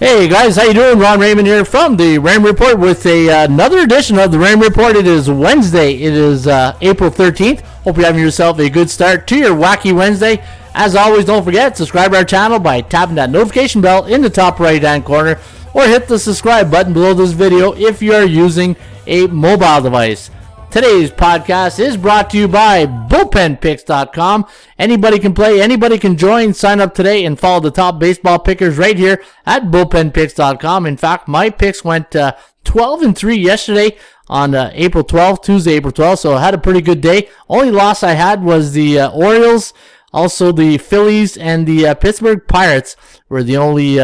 Hey guys, how you doing? Ron Raymond here from the Raymond Report with another edition of the Raymond Report. It is Wednesday. It is April 13th. Hope you're having yourself a good start to your Wacky Wednesday. As always, don't forget, subscribe to our channel by tapping that notification bell in the top right-hand corner or hit the subscribe button below this video if you are using a mobile device. Today's podcast is brought to you by bullpenpicks.com. Anybody can play, anybody can join. Sign up today and follow the top baseball pickers right here at bullpenpicks.com. In fact, my picks went 12-3 yesterday on April 12th, Tuesday, April 12th, so I had a pretty good day. Only loss I had was the Orioles, also the Phillies, and the Pittsburgh Pirates were the only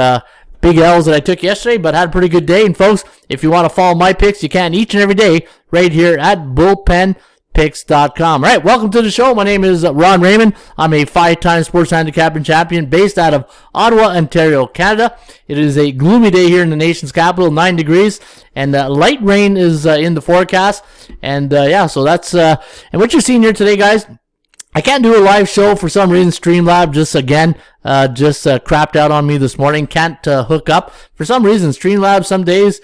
big L's that I took yesterday, but had a pretty good day. And folks, if you want to follow my picks, you can each and every day right here at bullpenpicks.com. All right, welcome to the show. My name is Ron Raymond. I'm a 5-time sports handicapping champion based out of Ottawa, Ontario, Canada. It is a gloomy day here in the nation's capital, 9 degrees, and light rain is in the forecast. And so that's and what you're seeing here today, guys. I can't do a live show for some reason. Streamlab just crapped out on me this morning. Can't hook up for some reason. Streamlab some days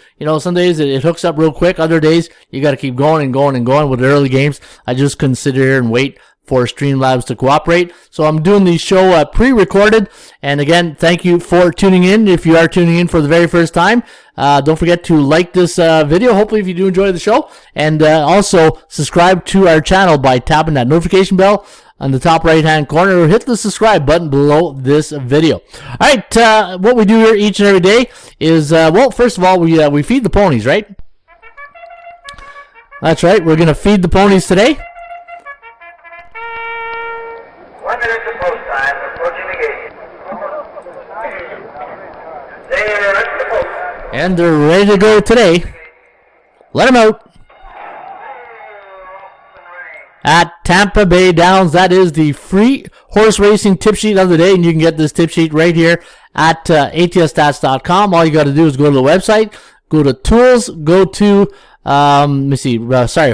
it hooks up real quick. Other days you got to keep going and going and going with the early games. I just couldn't sit here and wait for Streamlabs to cooperate. So I'm doing the show pre-recorded. And again, thank you for tuning in. If you are tuning in for the very first time, don't forget to like this video. Hopefully, if you do enjoy the show, and also subscribe to our channel by tapping that notification bell on the top right-hand corner, or hit the subscribe button below this video. All right, what we do here each and every day is, first of all, we feed the ponies, right? That's right. We're going to feed the ponies today. 1 minute to post time, approaching the gate. They're at the post. And they're ready to go today. Let them out. At Tampa Bay Downs, that is the free horse racing tip sheet of the day, and you can get this tip sheet right here at atsstats.com. All you got to do is go to the website, go to tools, go to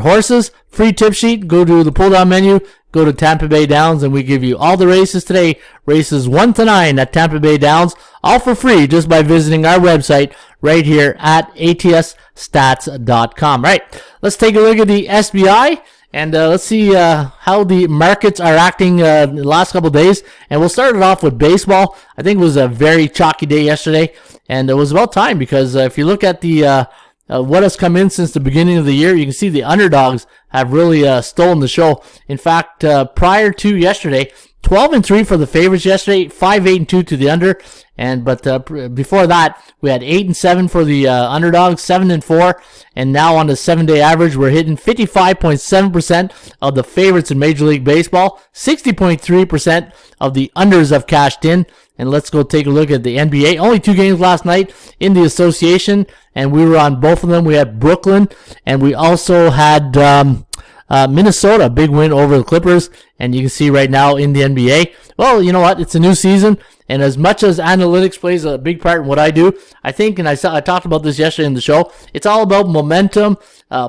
horses, free tip sheet, go to the pull down menu, go to Tampa Bay Downs, and we give you all the races today, races 1 to 9 at Tampa Bay Downs, all for free just by visiting our website right here at atsstats.com. Right, let's take a look at the SBI. And let's see how the markets are acting the last couple of days. And we'll start it off with baseball. I think it was a very chalky day yesterday. And it was about time because if you look at the what has come in since the beginning of the year, you can see the underdogs have really stolen the show. In fact, prior to yesterday, 12-3 for the favorites yesterday, 5-8-2 to the under. But before that, we had 8-7 for the underdogs, 7-4, and now on the 7-day average, we're hitting 55.7% of the favorites in Major League Baseball, 60.3% of the unders have cashed in. And let's go take a look at the NBA. Only 2 games last night in the association, and we were on both of them. We had Brooklyn, and we also had Minnesota, a big win over the Clippers. And you can see right now in the NBA, well, you know what? It's a new season. And as much as analytics plays a big part in what I do, I think, and I talked about this yesterday in the show, it's all about momentum,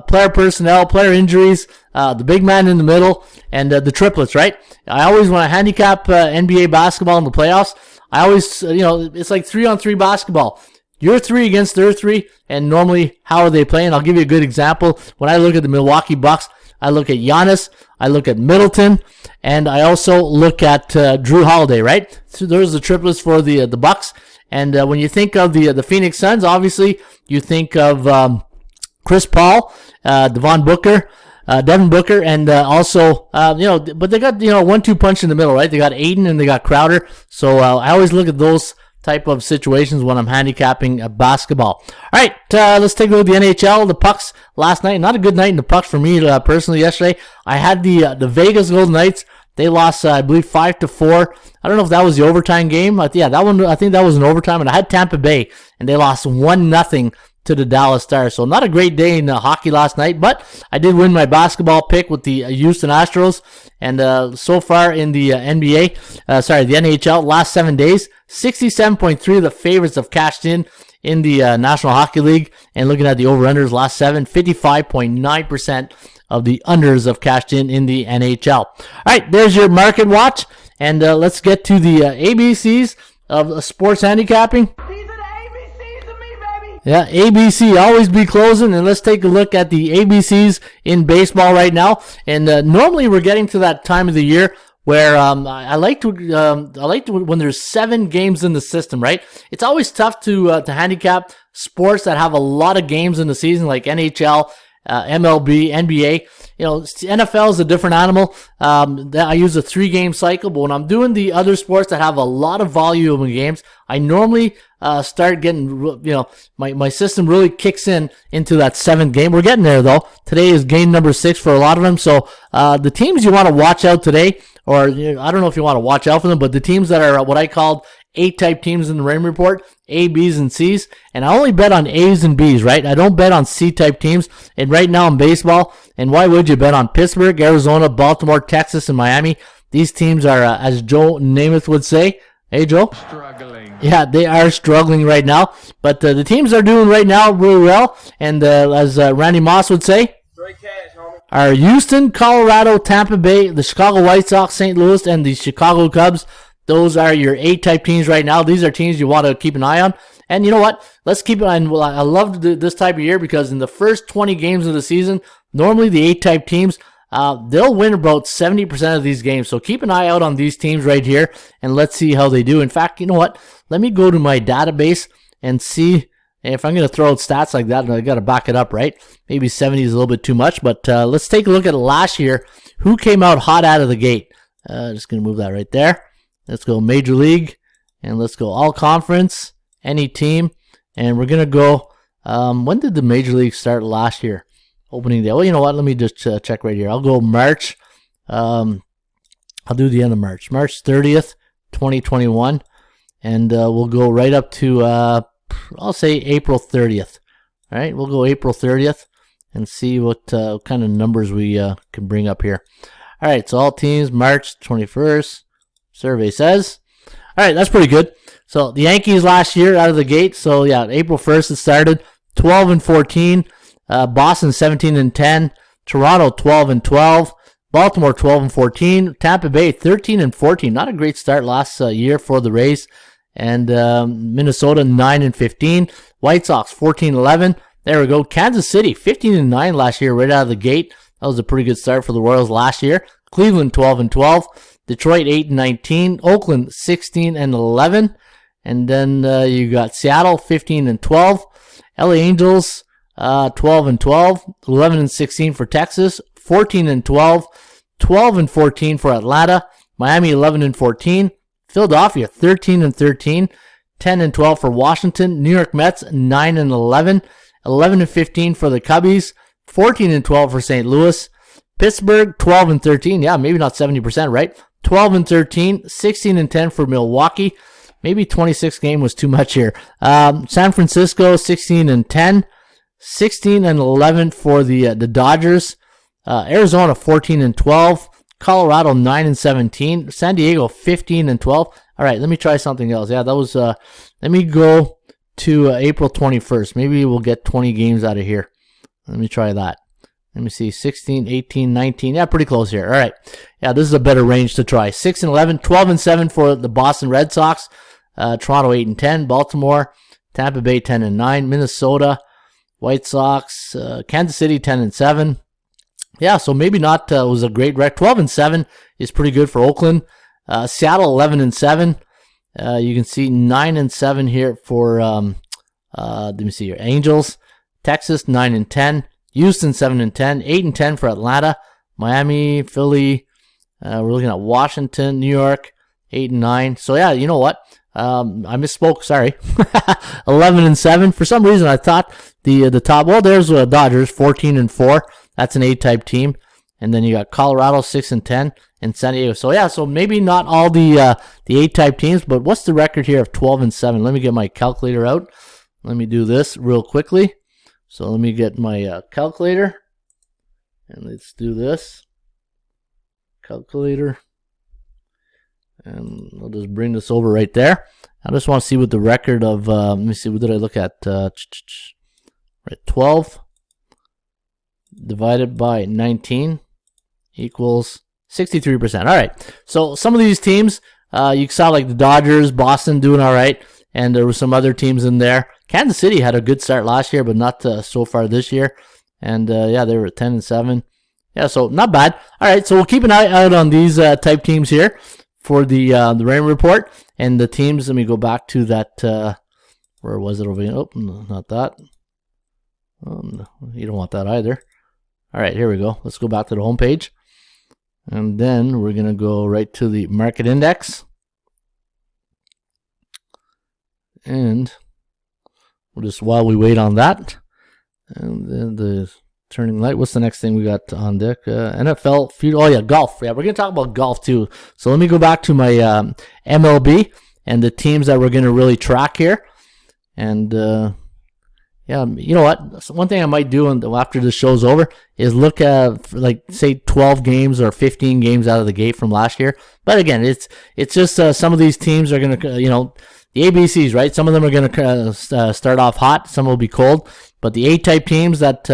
player personnel, player injuries, the big man in the middle, and the triplets, right? I always, when I handicap NBA basketball in the playoffs, I always, it's like 3-on-3 basketball. Your 3 against their 3, and normally, how are they playing? I'll give you a good example. When I look at the Milwaukee Bucks, I look at Giannis, I look at Middleton, and I also look at Drew Holiday, right? So there's the triplets for the Bucks. And when you think of the Phoenix Suns, obviously you think of Chris Paul, Devin Booker, and also but they got 1-2 punch in the middle, right? They got Aiden and they got Crowder. So I always look at those type of situations when I'm handicapping basketball. All right, let's take a look at the NHL. The Pucks last night, not a good night in the Pucks for me personally yesterday. I had the Vegas Golden Knights. They lost, I believe, 5-4. I don't know if that was the overtime game. But yeah, that one, I think that was an overtime. And I had Tampa Bay, and they lost 1-0 to the Dallas Stars. So not a great day in hockey last night, but I did win my basketball pick with the Houston Astros. And so far in the the NHL, last 7 days, 67.3 of the favorites have cashed in the National Hockey League. And looking at the over-unders, last 7, 55.9% of the unders have cashed in the NHL. All right, there's your market watch. And let's get to the ABCs of sports handicapping. These are the ABCs Yeah, ABC always be closing, and let's take a look at the ABCs in baseball right now. And normally we're getting to that time of the year where I like to when there's 7 games in the system, right? It's always tough to handicap sports that have a lot of games in the season, like NHL, MLB, NBA. You know, NFL is a different animal. I use a 3-game cycle, but when I'm doing the other sports that have a lot of volume of games, I normally start getting, you know, my system really kicks into that 7th game. We're getting there though. Today is game number 6 for a lot of them. So the teams you want to watch out today, or you know, I don't know if you want to watch out for them, but the teams that are what I called A-type teams in the Raymond Report, A, B's, and C's. And I only bet on A's and B's, right? I don't bet on C-type teams. And right now in baseball, and why would you bet on Pittsburgh, Arizona, Baltimore, Texas, and Miami? These teams are, as Joe Namath would say, hey, Joe? Struggling. Yeah, they are struggling right now. But the teams are doing right now really well. And as Randy Moss would say, Straight cash, homie. are Houston, Colorado, Tampa Bay, the Chicago White Sox, St. Louis, and the Chicago Cubs. Those are your A-type teams right now. These are teams you want to keep an eye on. And you know what? Let's keep it on. Well, I love this type of year because in the first 20 games of the season, normally the A-type teams, they'll win about 70% of these games. So keep an eye out on these teams right here, and let's see how they do. In fact, you know what? Let me go to my database and see if I'm going to throw out stats like that. I got to back it up, right? Maybe 70 is a little bit too much, but let's take a look at last year. Who came out hot out of the gate? Just going to move that right there. Let's go Major League, and let's go All Conference, any team, and we're going to go, when did the Major League start last year? Opening day. Well, you know what? Let me just check right here. I'll go March. I'll do the end of March. March 30th, 2021, and we'll go right up to, I'll say April 30th. All right, we'll go April 30th and see what kind of numbers we can bring up here. All right, so all teams, March 21st. Survey says. All right, that's pretty good. So the Yankees last year out of the gate. So yeah, April 1st it started. 12-14. Boston 17-10. Toronto 12-12. Baltimore 12-14. Tampa Bay 13-14. Not a great start last year for the Rays. And Minnesota 9-15. White Sox 14-11. There we go. Kansas City 15-9 last year right out of the gate. That was a pretty good start for the Royals last year. Cleveland 12-12. Detroit 8-19, Oakland 16-11, and then you got Seattle 15-12, LA Angels 12-12, 11-16 for Texas, 14-12, 12-14 for Atlanta, Miami 11-14, Philadelphia 13-13, 10-12 for Washington, New York Mets 9-11, 11-15 for the Cubbies, 14-12 for St. Louis, Pittsburgh 12-13, yeah, maybe not 70%, right? 12-13, 16-10 for Milwaukee. Maybe 26 game was too much here. San Francisco 16-10, 16-11 for the Dodgers. Arizona 14-12, Colorado 9-17, San Diego 15-12. All right, let me try something else. Yeah, that was. Let me go to April 21st. Maybe we'll get 20 games out of here. Let me try that. Let me see, 16, 18, 19. Yeah, pretty close here. All right. Yeah, this is a better range to try. 6-11, 12-7 for the Boston Red Sox. Toronto 8-10. Baltimore, Tampa Bay 10-9. Minnesota, White Sox, Kansas City 10-7. Yeah, so maybe not was a great wreck. 12-7 is pretty good for Oakland. Seattle 11-7. You can see 9-7 here for let me see here. Angels, Texas 9-10. Houston 7-10, 8-10 for Atlanta, Miami, Philly. We're looking at Washington, New York, 8-9. So yeah, you know what? I misspoke. Sorry, 11-7. For some reason, I thought the top. Well, there's Dodgers 14-4. That's an A-type team, and then you got Colorado 6-10 and San Diego. So yeah, so maybe not all the A-type teams, but what's the record here of 12-7? Let me get my calculator out. Let me do this real quickly. So let me get my calculator, and let's do this. Calculator, and I'll just bring this over right there. I just want to see what the record of, let me see, what did I look at? Right, 12 divided by 19 equals 63%. All right, so some of these teams, you saw like the Dodgers, Boston doing all right. and there were some other teams in there. Kansas City had a good start last year, but not so far this year. And yeah, they were at 10-7. Yeah, so not bad. All right, so we'll keep an eye out on these type teams here for the Raymond report and the teams. Let me go back to that. Where was it over here? Oh, no, not that. No, you don't want that either. All right, here we go. Let's go back to the home page. And then we're going to go right to the market index. And we'll just, while we wait on that, and then the turning light. What's the next thing we got on deck? NFL. Oh, yeah, golf. Yeah, we're going to talk about golf too. So let me go back to my MLB and the teams that we're going to really track here. And yeah, you know what? One thing I might do after the show's over is look at, like, say 12 games or 15 games out of the gate from last year. But again, it's just some of these teams are going to, the ABCs, right? Some of them are going to start off hot. Some will be cold. But the A-type teams that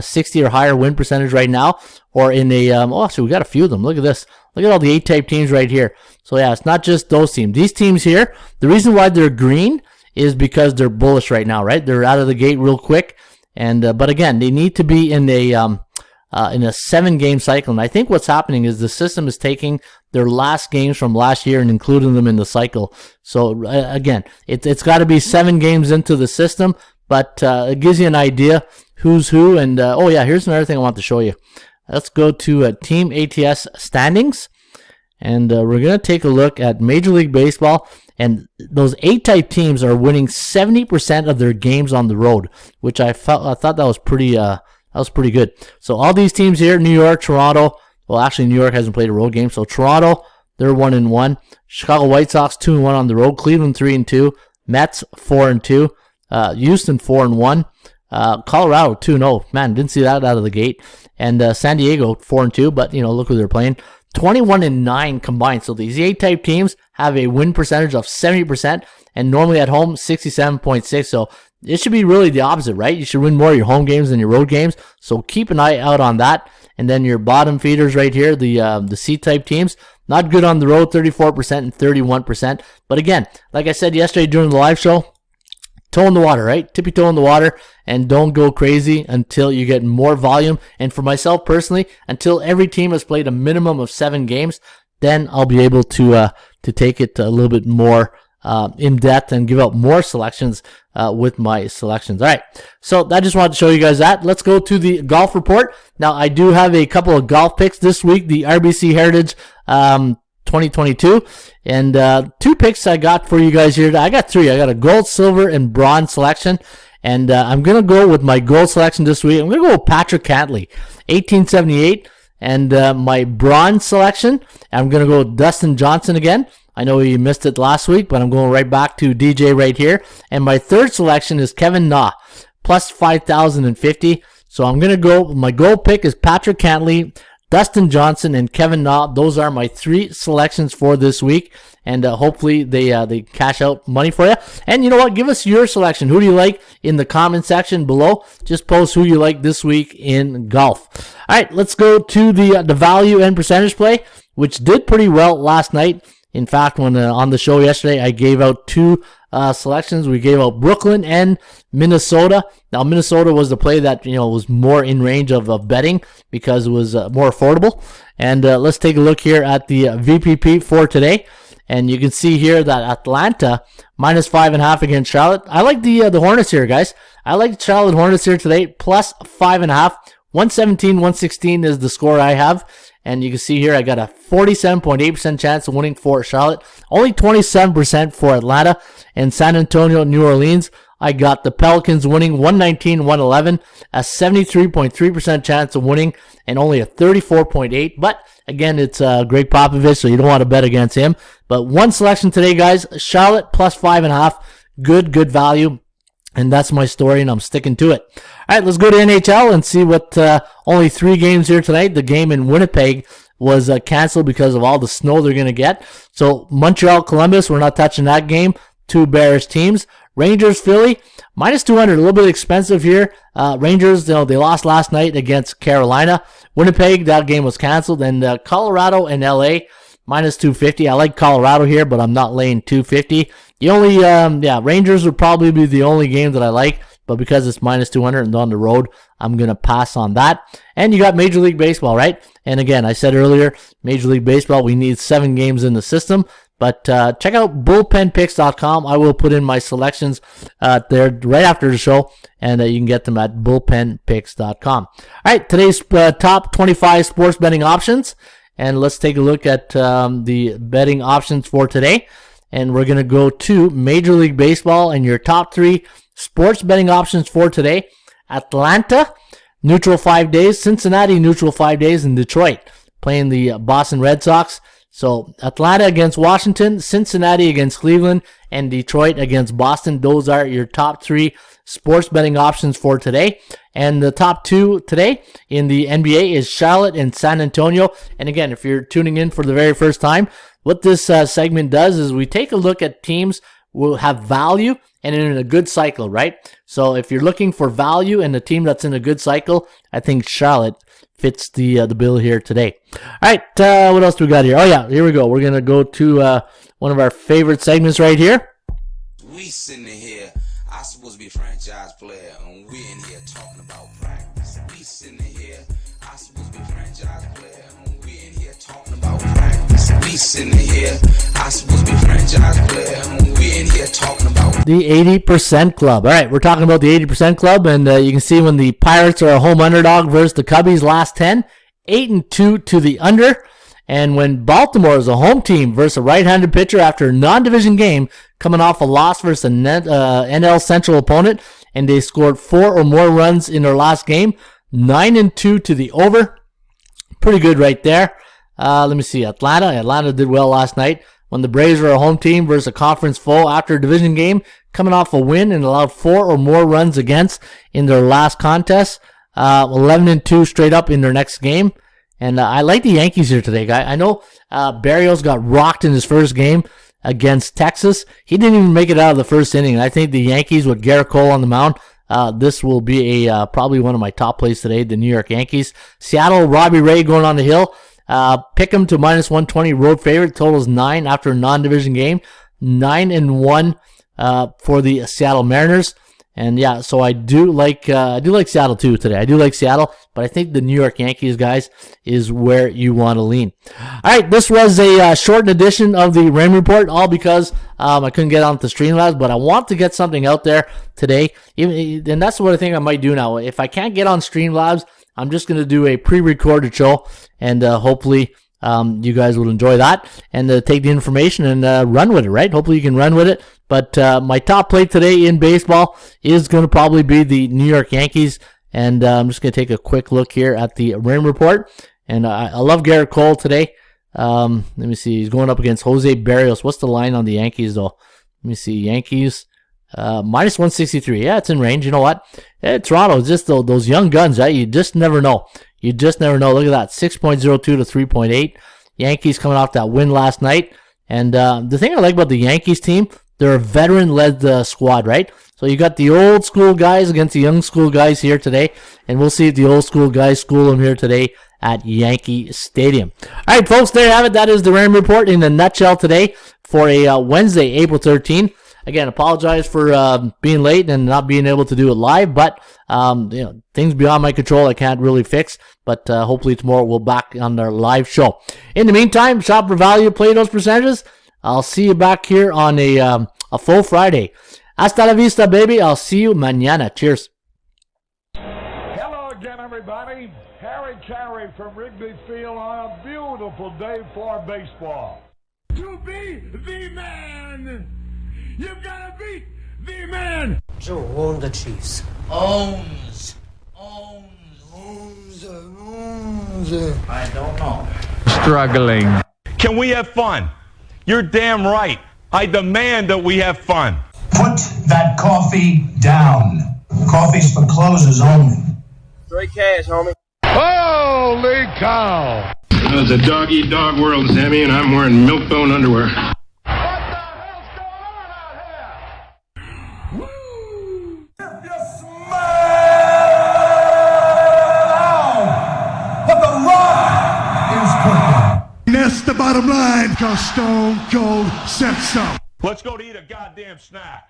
60 or higher win percentage right now, or in a so we got a few of them. Look at this. Look at all the A-type teams right here. So yeah, it's not just those teams. These teams here, the reason why they're green is because they're bullish right now, right? They're out of the gate real quick, and but again, they need to be in a 7-game cycle. And I think what's happening is the system is taking their last games from last year and including them in the cycle. So again, it's got to be 7 games into the system, but it gives you an idea who's who. And oh yeah, here's another thing I want to show you. Let's go to Team ATS standings, and we're gonna take a look at Major League Baseball. And those A-type teams are winning 70% of their games on the road, which I thought that was pretty good. So all these teams here, New York, Toronto. Well, actually, New York hasn't played a road game. So Toronto, they're 1-1. Chicago White Sox 2-1 on the road. Cleveland 3-2. Mets 4-2. Houston 4-1. Colorado 2-0. Man, didn't see that out of the gate. And San Diego 4-2. But look who they're playing. 21-9 combined. So these A-type teams have a win percentage of 70%, and normally at home 67.6. So it should be really the opposite, right? You should win more of your home games than your road games. So keep an eye out on that. And then your bottom feeders right here, the C-type teams, not good on the road, 34% and 31%. But again, like I said yesterday during the live show, toe in the water, right? Tippy toe in the water, and don't go crazy until you get more volume. And for myself personally, until every team has played a minimum of 7 games, then I'll be able to take it a little bit more in depth and give out more selections with my selections. All right, so I just wanted to show you guys that. Let's go to the golf report. Now, I do have a couple of golf picks this week. The RBC Heritage 2022, and 2 picks I got for you guys here. I got 3. I got a gold, silver, and bronze selection, and I'm gonna go with my gold selection this week. I'm gonna go with Patrick Cantlay, 1878, and my bronze selection, I'm gonna go with Dustin Johnson again. I know you missed it last week, but I'm going right back to DJ right here. And my third selection is Kevin Na, plus 5,050. So I'm gonna go. My gold pick is Patrick Cantlay, Dustin Johnson, and Kevin Na. Those are my 3 selections for this week, and hopefully they cash out money for you. And you know what? Give us your selection. Who do you like in the comment section below? Just post who you like this week in golf. All right, let's go to the value and percentage play, which did pretty well last night. In fact, when on the show yesterday, I gave out 2 selections. We gave out Brooklyn and Minnesota. Now, Minnesota was the play that was more in range of betting because it was more affordable. And let's take a look here at the VPP for today. And you can see here that Atlanta minus 5.5 against Charlotte. I like the Hornets here, guys. I like Charlotte Hornets here today, plus 5.5. 117, 116 is the score I have. And you can see here I got a 47.8% chance of winning for Charlotte. Only 27% for Atlanta. And San Antonio, New Orleans, I got the Pelicans winning 119, 111. A 73.3% chance of winning and only a 34.8. But again, it's Greg Popovich, so you don't want to bet against him. But one selection today, guys. Charlotte plus 5.5. Good value. And that's my story, and I'm sticking to it. All right, let's go to NHL and see what only 3 games here tonight. The game in Winnipeg was canceled because of all the snow they're going to get. So Montreal, Columbus, we're not touching that game. 2 Bears teams. Rangers, Philly, minus 200, a little bit expensive here. Rangers, they lost last night against Carolina. Winnipeg, that game was canceled. And Colorado and LA, minus 250. I like Colorado here, but I'm not laying 250. The only, Rangers would probably be the only game that I like, but because it's minus 200 and on the road, I'm going to pass on that. And you got Major League Baseball, right? And again, I said earlier, Major League Baseball, we need 7 games in the system. But check out bullpenpicks.com. I will put in my selections there right after the show, and you can get them at bullpenpicks.com. All right, today's top 25 sports betting options. And let's take a look at the betting options for today. And we're going to go to Major League Baseball and your top 3 sports betting options for today. Atlanta, neutral 5 days. Cincinnati, neutral 5 days. And Detroit, playing the Boston Red Sox. So Atlanta against Washington, Cincinnati against Cleveland, and Detroit against Boston. Those are your top 3 sports betting options for today. And the top 2 today in the NBA is Charlotte and San Antonio. And again, if you're tuning in for the very first time, what this segment does is we take a look at teams who have value and in a good cycle, right? So if you're looking for value in a team that's in a good cycle, I think Charlotte fits the bill here today. All right, what else do we got here? Oh yeah, here we go. We're gonna go to one of our favorite segments right here. We sitting here, I supposed to be a franchise player, and we in here talking about practice. We sitting here, I supposed to be a franchise player, and we in here talking about practice. We sitting here, I supposed to be a franchise player, and we in here talking about the 80% Club. All right, we're talking about the 80% Club, and you can see when the Pirates are a home underdog versus the Cubbies last 10, 8-2 to the under. And when Baltimore is a home team versus a right-handed pitcher after a non-division game, coming off a loss versus an NL Central opponent, and they scored 4 or more runs in their last game, 9-2 to the over. Pretty good right there. Let me see. Atlanta did well last night. When the Braves are a home team versus a conference foe after a division game, coming off a win and allowed 4 or more runs against in their last contest, 11-2 straight up in their next game. And I like the Yankees here today, guy. I know Barrios got rocked in his first game against Texas. He didn't even make it out of the first inning. And I think the Yankees with Garrett Cole on the mound, this will be a probably one of my top plays today, the New York Yankees. Seattle, Robbie Ray going on the hill. Pick him to minus 120 road favorite. Totals 9 after a non-division game. 9-1 for the Seattle Mariners. And yeah, so I do like Seattle too today. I do like Seattle, but I think the New York Yankees, guys, is where you want to lean. All right, this was a shortened edition of the Raymond Report, all because I couldn't get onto Streamlabs, but I want to get something out there today. And that's what I think I might do now. If I can't get on Streamlabs, I'm just going to do a pre-recorded show, and hopefully you guys will enjoy that and take the information and run with it, right? Hopefully you can run with it. But my top play today in baseball is going to probably be the New York Yankees. And I'm just going to take a quick look here at the Raymond Report. And I love Garrett Cole today. Let me see. He's going up against Jose Barrios. What's the line on the Yankees, though? Let me see. Yankees. Minus 163. Yeah, it's in range. You know what? Toronto, just those young guns, right? You just never know. You just never know. Look at that. 6.02 to 3.8. Yankees coming off that win last night. And the thing I like about the Yankees team, they're a veteran-led squad, right? So you got the old school guys against the young school guys here today. And we'll see if the old school guys school them here today at Yankee Stadium. All right, folks, there you have it. That is the Raymond Report in a nutshell today for a Wednesday, April 13th. Again, apologize for being late and not being able to do it live, but things beyond my control I can't really fix. But hopefully tomorrow we'll back on our live show. In the meantime, shop for value, play those percentages. I'll see you back here on a full Friday. Hasta la vista, baby. I'll see you mañana. Cheers. Hello again, everybody. Harry Carey from Wrigley Field on a beautiful day for baseball. To be the man, you've got to beat the man. Joe own the Chiefs. Owns. I don't know. Struggling. Can we have fun? You're damn right. I demand that we have fun. Put that coffee down. Coffee's for closers only. Straight cash, homie. Holy cow! It's a dog-eat-dog world, Sammy, and I'm wearing milk-bone underwear. What the hell's going on out here? Woo! If you smile, but the rock is cooking. Nest bottom line, because Stone Cold said so. Let's go to eat a goddamn snack.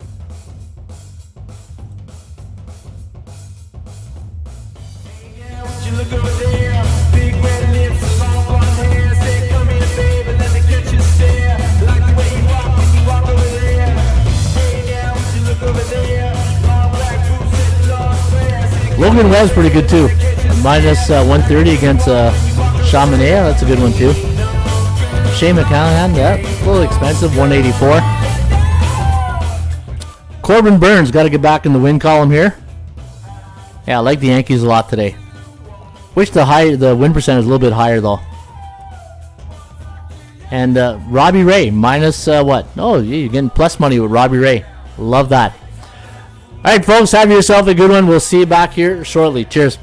You look over there, big red lips, long blonde hair. Say, come here, baby, let me get you stare. Like the way you walk when you walk over there. Hey, now, you look over there, long black boots and long hair. Logan Webb's pretty good too. Minus 130 against Chamonix. That's a good one too. Shane McCallaghan, a little expensive, 184. Corbin Burns got to get back in the win column here. Yeah, I like the Yankees a lot today. Wish the win percentage is a little bit higher though. And Robbie Ray, minus what? Oh, you're getting plus money with Robbie Ray. Love that. All right, folks, have yourself a good one. We'll see you back here shortly. Cheers.